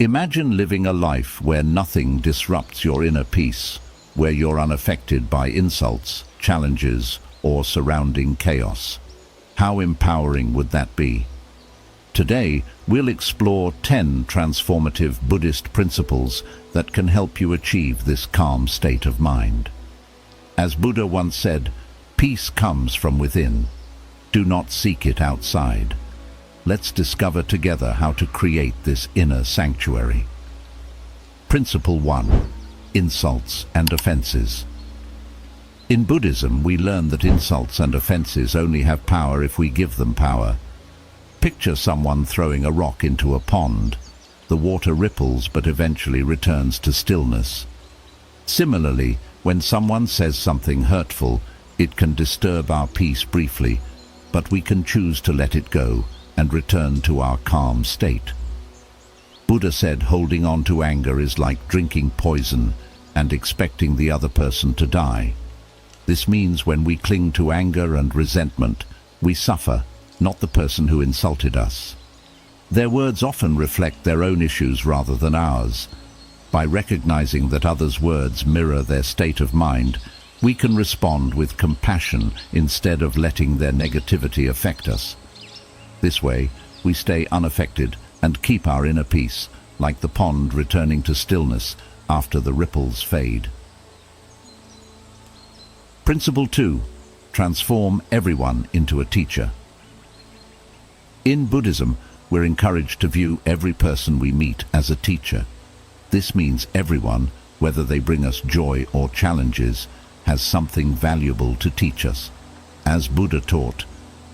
Imagine living a life where nothing disrupts your inner peace, where you're unaffected by insults, challenges, or surrounding chaos. How empowering would that be? Today, we'll explore 10 transformative Buddhist principles that can help you achieve this calm state of mind. As Buddha once said, peace comes from within. Do not seek it outside. Let's discover together how to create this inner sanctuary. Principle 1. Insults and offenses. In Buddhism, we learn that insults and offenses only have power if we give them power. Picture someone throwing a rock into a pond. The water ripples but eventually returns to stillness. Similarly, when someone says something hurtful, it can disturb our peace briefly, but we can choose to let it go and return to our calm state. Buddha said holding on to anger is like drinking poison and expecting the other person to die. This means when we cling to anger and resentment, we suffer, not the person who insulted us. Their words often reflect their own issues rather than ours. By recognizing that others' words mirror their state of mind, we can respond with compassion instead of letting their negativity affect us. This way, we stay unaffected and keep our inner peace, like the pond returning to stillness after the ripples fade. Principle 2. Transform everyone into a teacher. In Buddhism, we're encouraged to view every person we meet as a teacher. This means everyone, whether they bring us joy or challenges, has something valuable to teach us. As Buddha taught,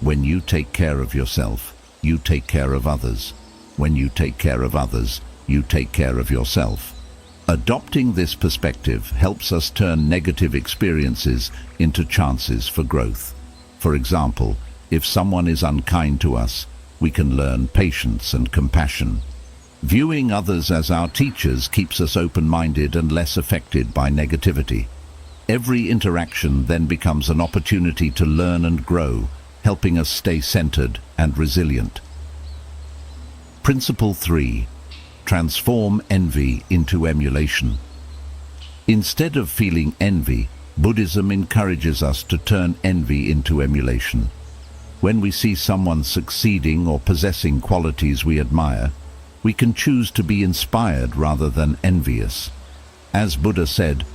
when you take care of yourself, you take care of others. When you take care of others, you take care of yourself. Adopting this perspective helps us turn negative experiences into chances for growth. For example, if someone is unkind to us, we can learn patience and compassion. Viewing others as our teachers keeps us open-minded and less affected by negativity. Every interaction then becomes an opportunity to learn and grow, helping us stay centered and resilient. Principle 3. Transform envy into emulation. Instead of feeling envy, Buddhism encourages us to turn envy into emulation. When we see someone succeeding or possessing qualities we admire, we can choose to be inspired rather than envious. As Buddha said,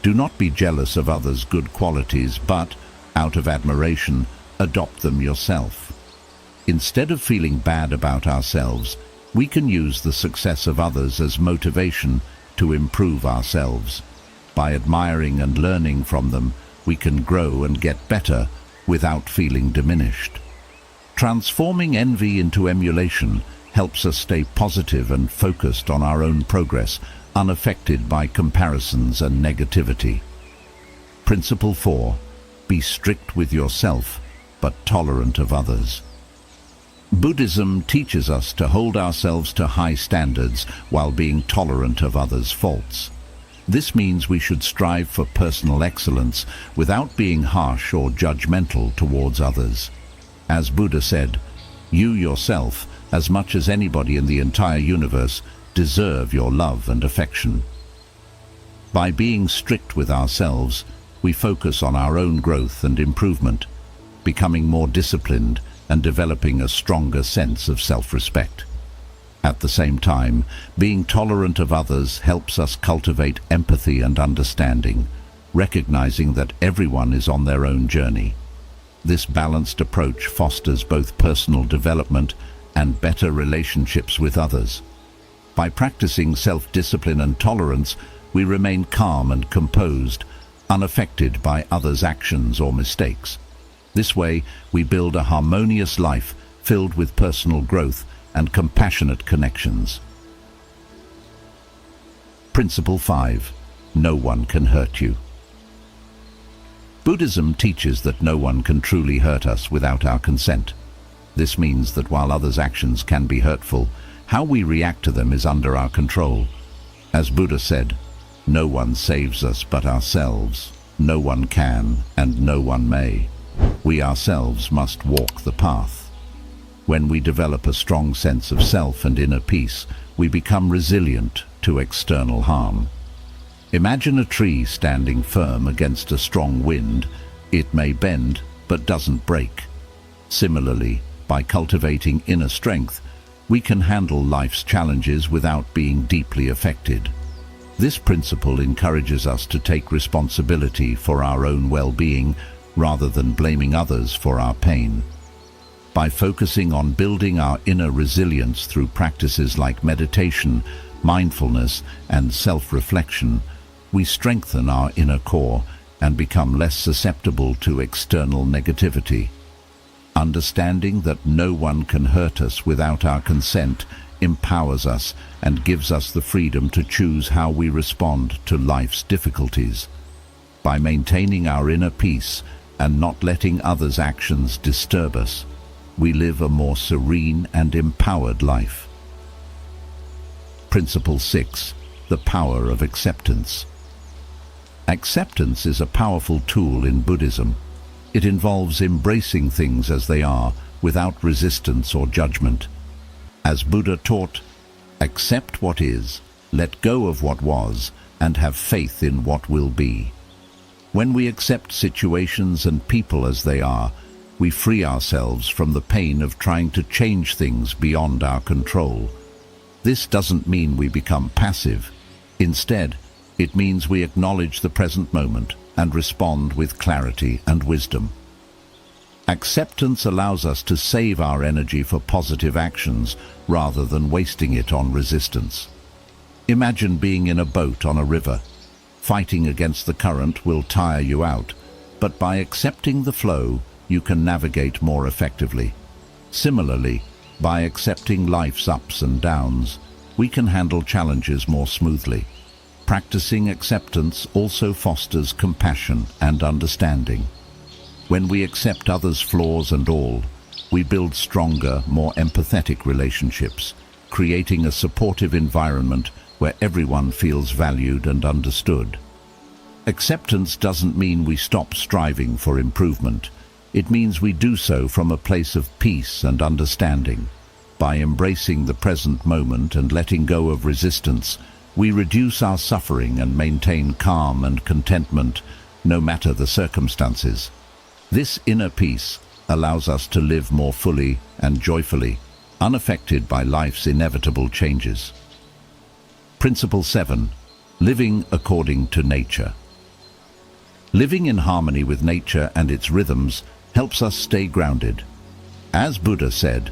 do not be jealous of others' good qualities, but, out of admiration, adopt them yourself. Instead of feeling bad about ourselves, we can use the success of others as motivation to improve ourselves. By admiring and learning from them, we can grow and get better without feeling diminished. Transforming envy into emulation helps us stay positive and focused on our own progress, unaffected by comparisons and negativity. Principle 4. Be strict with yourself, but tolerant of others. Buddhism teaches us to hold ourselves to high standards while being tolerant of others' faults. This means we should strive for personal excellence without being harsh or judgmental towards others. As Buddha said, you yourself, as much as anybody in the entire universe, deserve your love and affection. By being strict with ourselves, we focus on our own growth and improvement, becoming more disciplined and developing a stronger sense of self-respect. At the same time, being tolerant of others helps us cultivate empathy and understanding, recognizing that everyone is on their own journey. This balanced approach fosters both personal development and better relationships with others. By practicing self-discipline and tolerance, we remain calm and composed, unaffected by others' actions or mistakes. This way, we build a harmonious life filled with personal growth and compassionate connections. Principle 5. No one can hurt you. Buddhism teaches that no one can truly hurt us without our consent. This means that while others' actions can be hurtful, how we react to them is under our control. As Buddha said, no one saves us but ourselves. No one can and no one may. We ourselves must walk the path. When we develop a strong sense of self and inner peace, we become resilient to external harm. Imagine a tree standing firm against a strong wind. It may bend, but doesn't break. Similarly, by cultivating inner strength, we can handle life's challenges without being deeply affected. This principle encourages us to take responsibility for our own well-being rather than blaming others for our pain. By focusing on building our inner resilience through practices like meditation, mindfulness, and self-reflection, we strengthen our inner core and become less susceptible to external negativity. Understanding that no one can hurt us without our consent empowers us and gives us the freedom to choose how we respond to life's difficulties. By maintaining our inner peace and not letting others' actions disturb us, we live a more serene and empowered life. Principle 6. The power of acceptance. Acceptance is a powerful tool in Buddhism. It involves embracing things as they are, without resistance or judgment. As Buddha taught, accept what is, let go of what was, and have faith in what will be. When we accept situations and people as they are, we free ourselves from the pain of trying to change things beyond our control. This doesn't mean we become passive. Instead, it means we acknowledge the present moment and respond with clarity and wisdom. Acceptance allows us to save our energy for positive actions rather than wasting it on resistance. Imagine being in a boat on a river. Fighting against the current will tire you out, but by accepting the flow, you can navigate more effectively. Similarly, by accepting life's ups and downs, we can handle challenges more smoothly. Practicing acceptance also fosters compassion and understanding. When we accept others' flaws and all, we build stronger, more empathetic relationships, creating a supportive environment where everyone feels valued and understood. Acceptance doesn't mean we stop striving for improvement. It means we do so from a place of peace and understanding. By embracing the present moment and letting go of resistance, we reduce our suffering and maintain calm and contentment, no matter the circumstances. This inner peace allows us to live more fully and joyfully, unaffected by life's inevitable changes. Principle 7. Living according to nature. Living in harmony with nature and its rhythms helps us stay grounded. As Buddha said,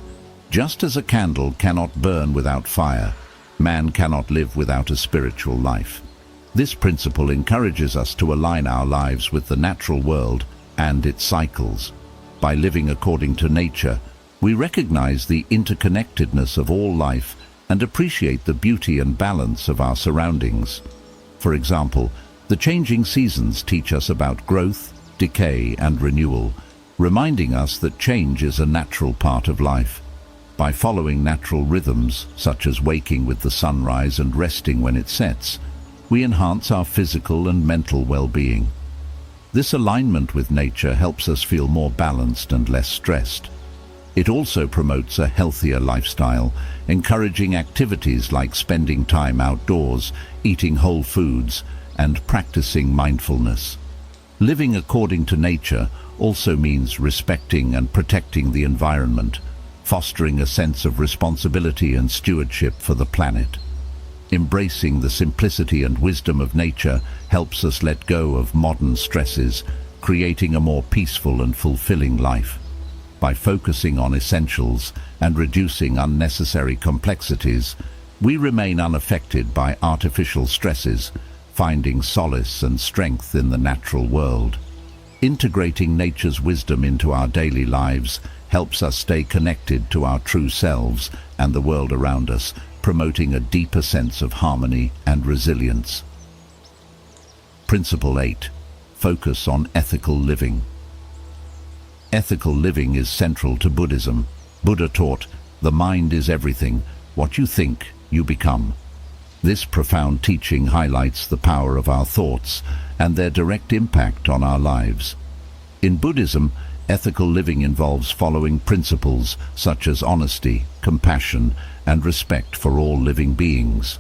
just as a candle cannot burn without fire, man cannot live without a spiritual life. This principle encourages us to align our lives with the natural world and its cycles. By living according to nature, we recognize the interconnectedness of all life and appreciate the beauty and balance of our surroundings. For example, the changing seasons teach us about growth, decay, and renewal, reminding us that change is a natural part of life. By following natural rhythms, such as waking with the sunrise and resting when it sets, we enhance our physical and mental well-being. This alignment with nature helps us feel more balanced and less stressed. It also promotes a healthier lifestyle, encouraging activities like spending time outdoors, eating whole foods, and practicing mindfulness. Living according to nature also means respecting and protecting the environment, fostering a sense of responsibility and stewardship for the planet. Embracing the simplicity and wisdom of nature helps us let go of modern stresses, creating a more peaceful and fulfilling life. By focusing on essentials and reducing unnecessary complexities, we remain unaffected by artificial stresses, finding solace and strength in the natural world. Integrating nature's wisdom into our daily lives helps us stay connected to our true selves and the world around us, promoting a deeper sense of harmony and resilience. Principle 8. Focus on ethical living. Ethical living is central to Buddhism. Buddha taught, "The mind is everything. What you think, you become." This profound teaching highlights the power of our thoughts and their direct impact on our lives. In Buddhism, Ethical living involves following principles such as honesty, compassion, and respect for all living beings.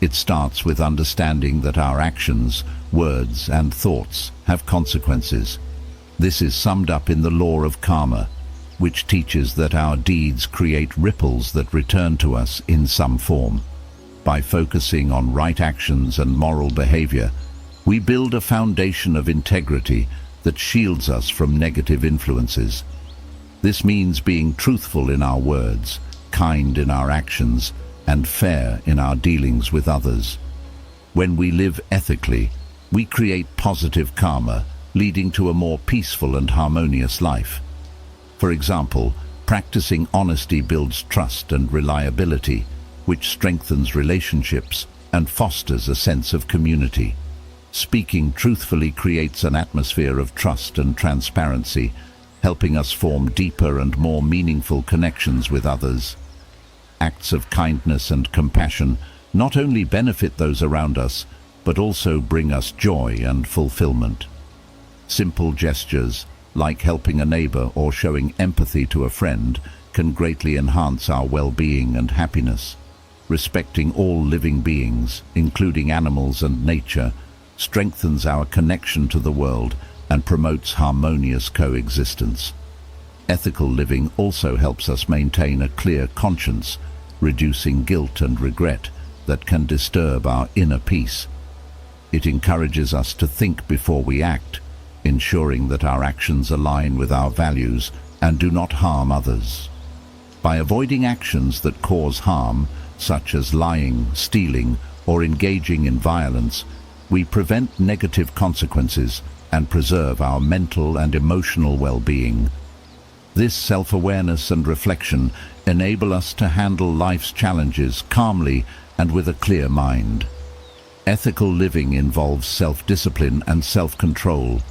It starts with understanding that our actions, words, and thoughts have consequences. This is summed up in the law of karma, which teaches that our deeds create ripples that return to us in some form. By focusing on right actions and moral behavior, we build a foundation of integrity that shields us from negative influences. This means being truthful in our words, kind in our actions, and fair in our dealings with others. When we live ethically, we create positive karma, leading to a more peaceful and harmonious life. For example, practicing honesty builds trust and reliability, which strengthens relationships and fosters a sense of community. Speaking truthfully creates an atmosphere of trust and transparency, helping us form deeper and more meaningful connections with others. Acts of kindness and compassion not only benefit those around us, but also bring us joy and fulfillment. Simple gestures, like helping a neighbor or showing empathy to a friend, can greatly enhance our well-being and happiness. Respecting all living beings, including animals and nature, strengthens our connection to the world and promotes harmonious coexistence. Ethical living also helps us maintain a clear conscience, reducing guilt and regret that can disturb our inner peace. It encourages us to think before we act, ensuring that our actions align with our values and do not harm others. By avoiding actions that cause harm, such as lying, stealing, or engaging in violence, we prevent negative consequences and preserve our mental and emotional well-being. This self-awareness and reflection enable us to handle life's challenges calmly and with a clear mind. Ethical living involves self-discipline and self-control.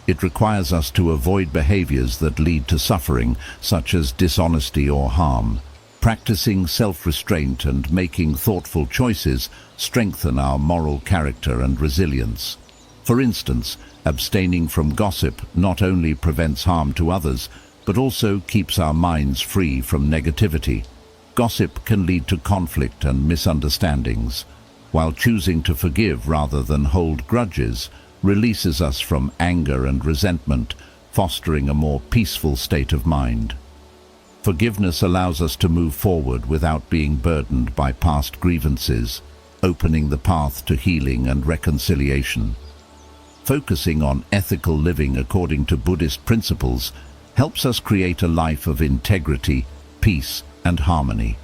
It requires us to avoid behaviors that lead to suffering, such as dishonesty or harm. Practicing self-restraint and making thoughtful choices strengthen our moral character and resilience. For instance, abstaining from gossip not only prevents harm to others, but also keeps our minds free from negativity. Gossip can lead to conflict and misunderstandings, while choosing to forgive rather than hold grudges releases us from anger and resentment, fostering a more peaceful state of mind. Forgiveness allows us to move forward without being burdened by past grievances, opening the path to healing and reconciliation. Focusing on ethical living according to Buddhist principles helps us create a life of integrity, peace, and harmony.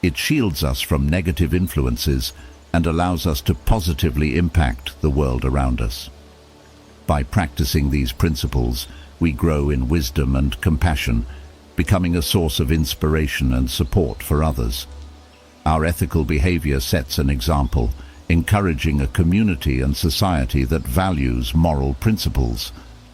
It shields us from negative influences and allows us to positively impact the world around us. By practicing these principles, we grow in wisdom and compassion, becoming a source of inspiration and support for others. Our ethical behavior sets an example, encouraging a community and society that values moral principles.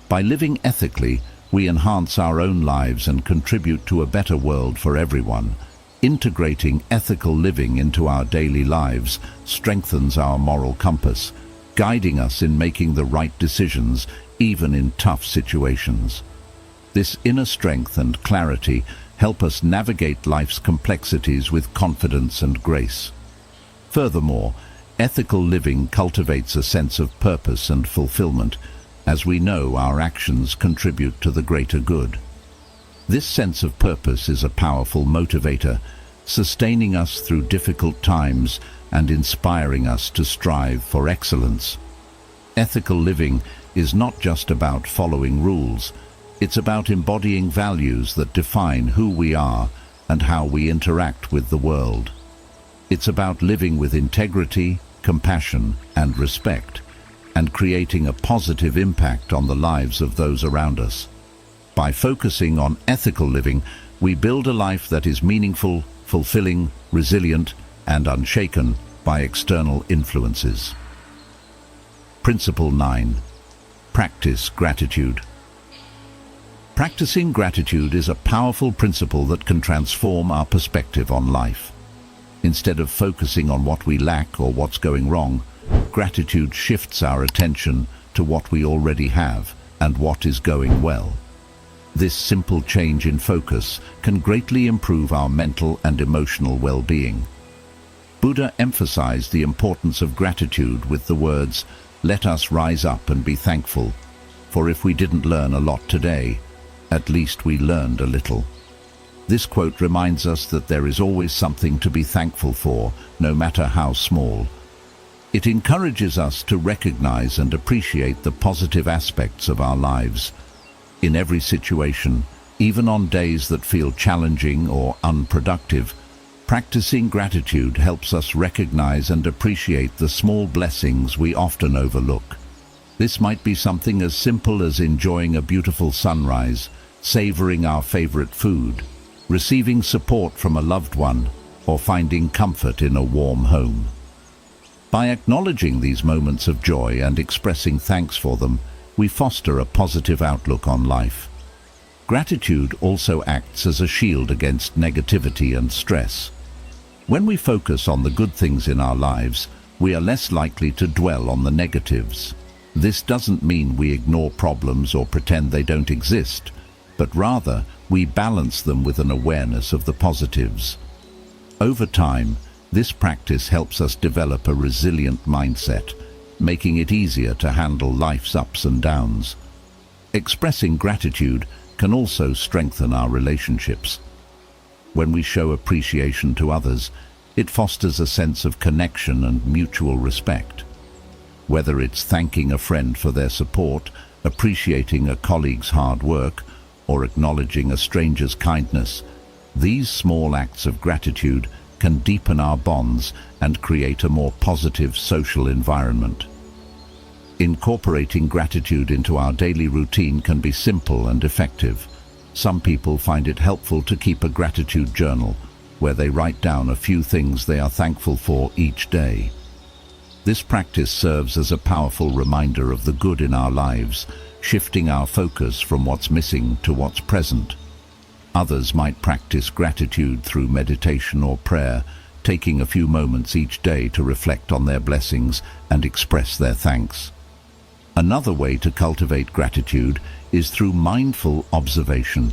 By living ethically, we enhance our own lives and contribute to a better world for everyone. Integrating ethical living into our daily lives strengthens our moral compass, guiding us in making the right decisions even in tough situations. This inner strength and clarity help us navigate life's complexities with confidence and grace. Furthermore, ethical living cultivates a sense of purpose and fulfillment, as we know our actions contribute to the greater good. This sense of purpose is a powerful motivator, sustaining us through difficult times and inspiring us to strive for excellence. Ethical living is not just about following rules. It's about embodying values that define who we are and how we interact with the world. It's about living with integrity, compassion, and respect, and creating a positive impact on the lives of those around us. By focusing on ethical living, we build a life that is meaningful, fulfilling, resilient, and unshaken by external influences. Principle 9. Practice gratitude. Practicing gratitude is a powerful principle that can transform our perspective on life. Instead of focusing on what we lack or what's going wrong, gratitude shifts our attention to what we already have and what is going well. This simple change in focus can greatly improve our mental and emotional well-being. Buddha emphasized the importance of gratitude with the words, "Let us rise up and be thankful, for if we didn't learn a lot today, at least we learned a little." This quote reminds us that there is always something to be thankful for, no matter how small. It encourages us to recognize and appreciate the positive aspects of our lives. In every situation, even on days that feel challenging or unproductive, practicing gratitude helps us recognize and appreciate the small blessings we often overlook. This might be something as simple as enjoying a beautiful sunrise, savoring our favorite food, receiving support from a loved one, or finding comfort in a warm home. By acknowledging these moments of joy and expressing thanks for them, we foster a positive outlook on life. Gratitude also acts as a shield against negativity and stress. When we focus on the good things in our lives, we are less likely to dwell on the negatives. This doesn't mean we ignore problems or pretend they don't exist, but rather we balance them with an awareness of the positives. Over time, this practice helps us develop a resilient mindset, making it easier to handle life's ups and downs. Expressing gratitude can also strengthen our relationships. When we show appreciation to others, it fosters a sense of connection and mutual respect. Whether it's thanking a friend for their support, appreciating a colleague's hard work, or acknowledging a stranger's kindness, these small acts of gratitude can deepen our bonds and create a more positive social environment. Incorporating gratitude into our daily routine can be simple and effective. Some people find it helpful to keep a gratitude journal, where they write down a few things they are thankful for each day. This practice serves as a powerful reminder of the good in our lives, shifting our focus from what's missing to what's present. Others might practice gratitude through meditation or prayer, taking a few moments each day to reflect on their blessings and express their thanks. Another way to cultivate gratitude is through mindful observation.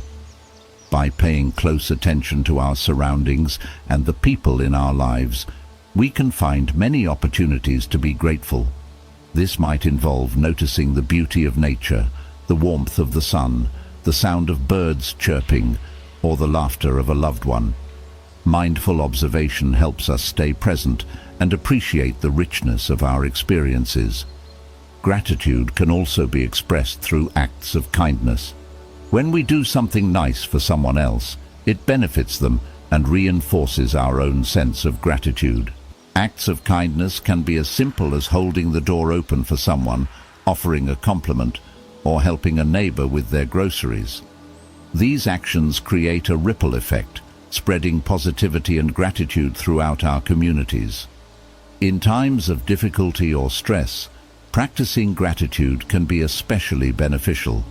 By paying close attention to our surroundings and the people in our lives, we can find many opportunities to be grateful. This might involve noticing the beauty of nature, the warmth of the sun, the sound of birds chirping, or the laughter of a loved one. Mindful observation helps us stay present and appreciate the richness of our experiences. Gratitude can also be expressed through acts of kindness. When we do something nice for someone else, it benefits them and reinforces our own sense of gratitude. Acts of kindness can be as simple as holding the door open for someone, offering a compliment, or helping a neighbor with their groceries. These actions create a ripple effect, spreading positivity and gratitude throughout our communities. In times of difficulty or stress, practicing gratitude can be especially beneficial.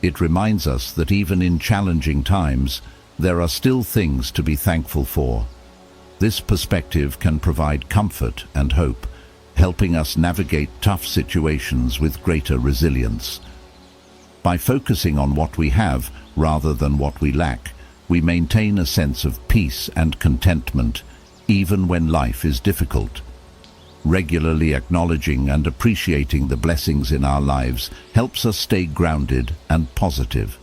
It reminds us that even in challenging times, there are still things to be thankful for. This perspective can provide comfort and hope, helping us navigate tough situations with greater resilience. By focusing on what we have rather than what we lack, we maintain a sense of peace and contentment, even when life is difficult. Regularly acknowledging and appreciating the blessings in our lives helps us stay grounded and positive.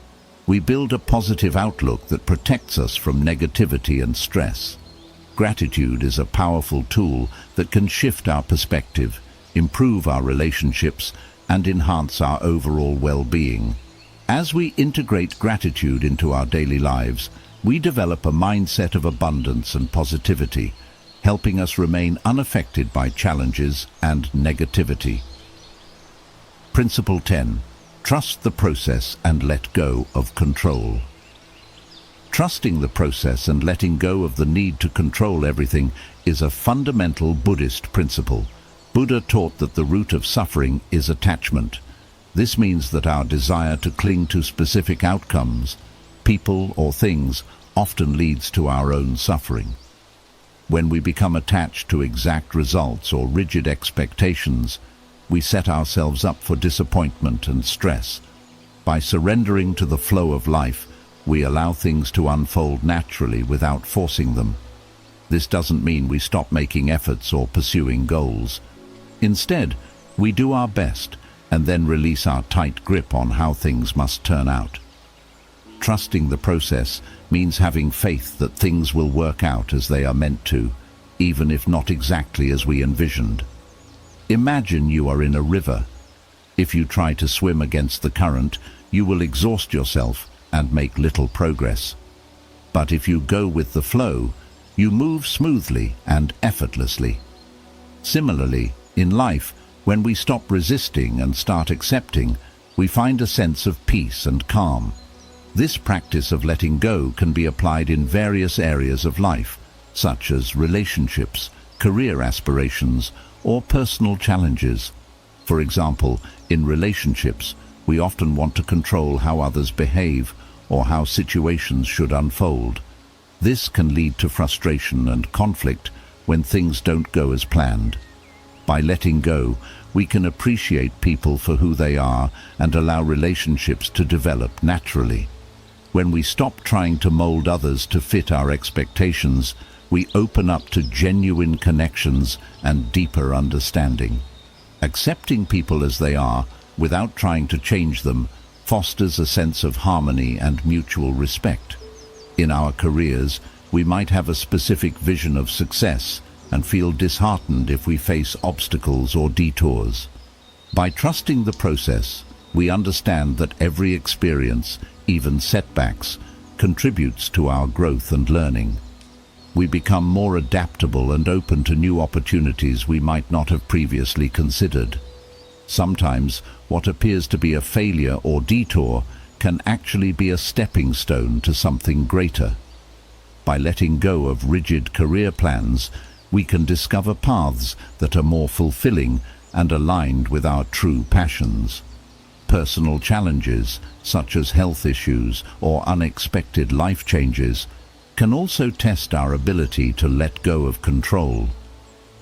We build a positive outlook that protects us from negativity and stress. Gratitude is a powerful tool that can shift our perspective, improve our relationships, and enhance our overall well-being. As we integrate gratitude into our daily lives, we develop a mindset of abundance and positivity, helping us remain unaffected by challenges and negativity. Principle 10. Trust the process and let go of control. Trusting the process and letting go of the need to control everything is a fundamental Buddhist principle. Buddha taught that the root of suffering is attachment. This means that our desire to cling to specific outcomes, people or things, often leads to our own suffering. When we become attached to exact results or rigid expectations, we set ourselves up for disappointment and stress. By surrendering to the flow of life, we allow things to unfold naturally without forcing them. This doesn't mean we stop making efforts or pursuing goals. Instead, we do our best and then release our tight grip on how things must turn out. Trusting the process means having faith that things will work out as they are meant to, even if not exactly as we envisioned. Imagine you are in a river. If you try to swim against the current, you will exhaust yourself and make little progress. But if you go with the flow, you move smoothly and effortlessly. Similarly, in life, when we stop resisting and start accepting, we find a sense of peace and calm. This practice of letting go can be applied in various areas of life, such as relationships, career aspirations, or personal challenges. For example, in relationships, we often want to control how others behave or how situations should unfold. This can lead to frustration and conflict when things don't go as planned. By letting go, we can appreciate people for who they are and allow relationships to develop naturally. When we stop trying to mold others to fit our expectations, we open up to genuine connections and deeper understanding. Accepting people as they are, without trying to change them, fosters a sense of harmony and mutual respect. In our careers, we might have a specific vision of success and feel disheartened if we face obstacles or detours. By trusting the process, we understand that every experience, even setbacks, contributes to our growth and learning. We become more adaptable and open to new opportunities we might not have previously considered. Sometimes, what appears to be a failure or detour can actually be a stepping stone to something greater. By letting go of rigid career plans, we can discover paths that are more fulfilling and aligned with our true passions. Personal challenges, such as health issues or unexpected life changes, can also test our ability to let go of control.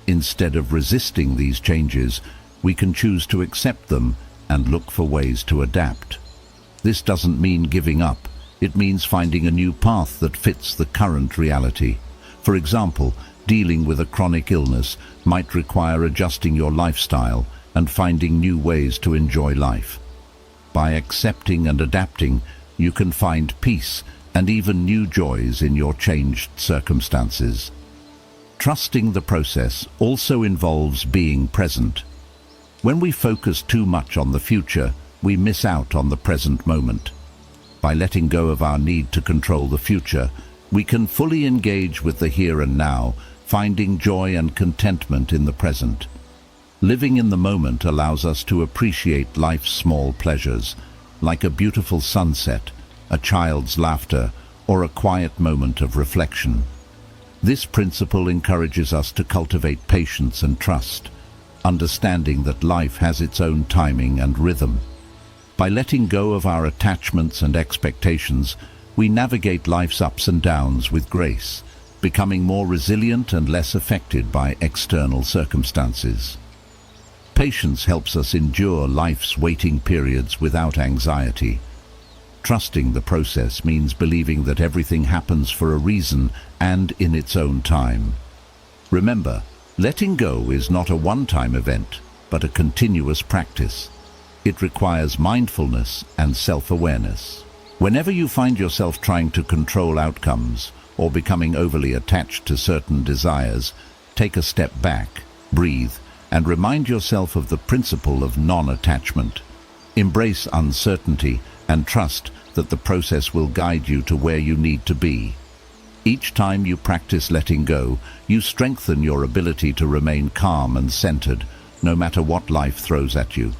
Instead of resisting these changes, we can choose to accept them and look for ways to adapt. This doesn't mean giving up. It means finding a new path that fits the current reality. For example, dealing with a chronic illness might require adjusting your lifestyle and finding new ways to enjoy life. By accepting and adapting, you can find peace and even new joys in your changed circumstances. Trusting the process also involves being present. When we focus too much on the future, we miss out on the present moment. By letting go of our need to control the future, we can fully engage with the here and now, finding joy and contentment in the present. Living in the moment allows us to appreciate life's small pleasures, like a beautiful sunset, a child's laughter, or a quiet moment of reflection. This principle encourages us to cultivate patience and trust, understanding that life has its own timing and rhythm. By letting go of our attachments and expectations, we navigate life's ups and downs with grace, becoming more resilient and less affected by external circumstances. Patience helps us endure life's waiting periods without anxiety. Trusting the process means believing that everything happens for a reason and in its own time. Remember, letting go is not a one-time event, but a continuous practice. It requires mindfulness and self-awareness. Whenever you find yourself trying to control outcomes or becoming overly attached to certain desires, take a step back, breathe, and remind yourself of the principle of non-attachment. Embrace uncertainty and trust that the process will guide you to where you need to be. Each time you practice letting go, you strengthen your ability to remain calm and centered, no matter what life throws at you.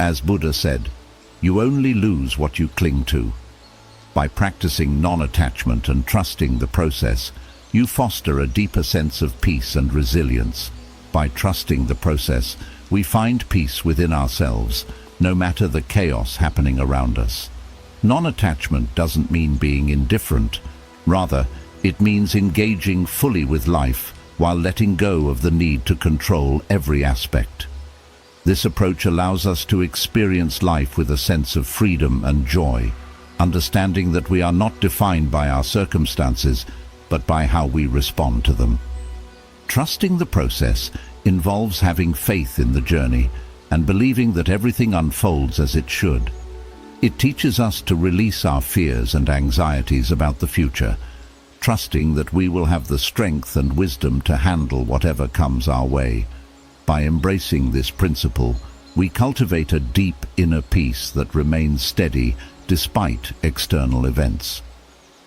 As Buddha said, you only lose what you cling to. By practicing non-attachment and trusting the process, you foster a deeper sense of peace and resilience. By trusting the process, we find peace within ourselves, no matter the chaos happening around us. Non-attachment doesn't mean being indifferent. Rather, it means engaging fully with life while letting go of the need to control every aspect. This approach allows us to experience life with a sense of freedom and joy, understanding that we are not defined by our circumstances, but by how we respond to them. Trusting the process involves having faith in the journey and believing that everything unfolds as it should. It teaches us to release our fears and anxieties about the future, trusting that we will have the strength and wisdom to handle whatever comes our way. By embracing this principle, we cultivate a deep inner peace that remains steady despite external events.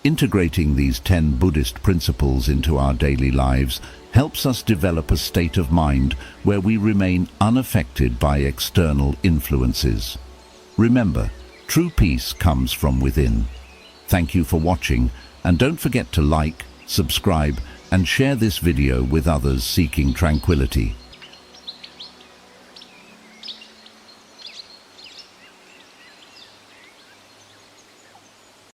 Integrating these 10 Buddhist principles into our daily lives helps us develop a state of mind where we remain unaffected by external influences. Remember, true peace comes from within. Thank you for watching, and don't forget to like, subscribe, and share this video with others seeking tranquility.